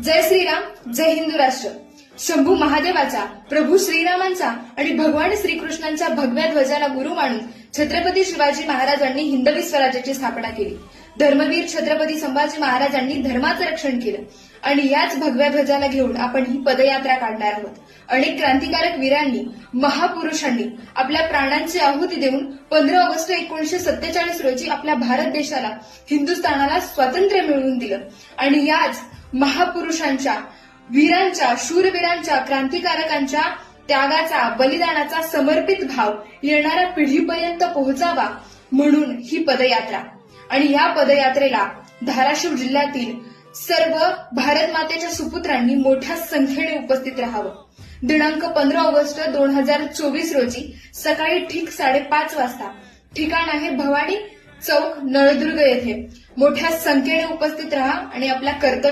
जय श्रीराम, जय हिंदू राष्ट्र. शंभू महादेवाचा, प्रभू श्रीरामांचा आणि भगवान श्रीकृष्णांच्या भगव्या ध्वजाला गुरु मानून छत्रपती शिवाजी महाराजांनी हिंदवी स्वराज्याची स्थापना केली. धर्मवीर छत्रपती संभाजी महाराजांनी धर्माचं रक्षण केलं आणि याच भगव्या ध्वजाला घेऊन आपण ही पदयात्रा काढणार आहोत. अनेक क्रांतिकारक वीरांनी, महापुरुषांनी आपल्या प्राणांची आहुती देऊन 15 ऑगस्ट 1947 रोजी आपल्या भारत देशाला, हिंदुस्थानाला स्वातंत्र्य मिळवून दिलं आणि याच महापुरुषांच्या, वीरांच्या, शूरवीरांच्या, क्रांतिकारकांच्या त्यागाचा, बलिदानाचा समर्पित भाव येणाऱ्या पिढीपर्यंत पोहोचावा म्हणून ही पदयात्रा. आणि या पदयात्रेला धाराशिव जिल्ह्यातील सर्व भारत मातेच्या सुपुत्रांनी मोठ्या संख्येने उपस्थित राहावं. दिनांक 15 ऑगस्ट 2024 रोजी सकाळी ठीक 5:30 वाजता. ठिकाण आहे भवानी चौक, नळदुर्ग येथे. मोठ्या संख्येने उपस्थित राहा आणि आपल्या कर्तव्य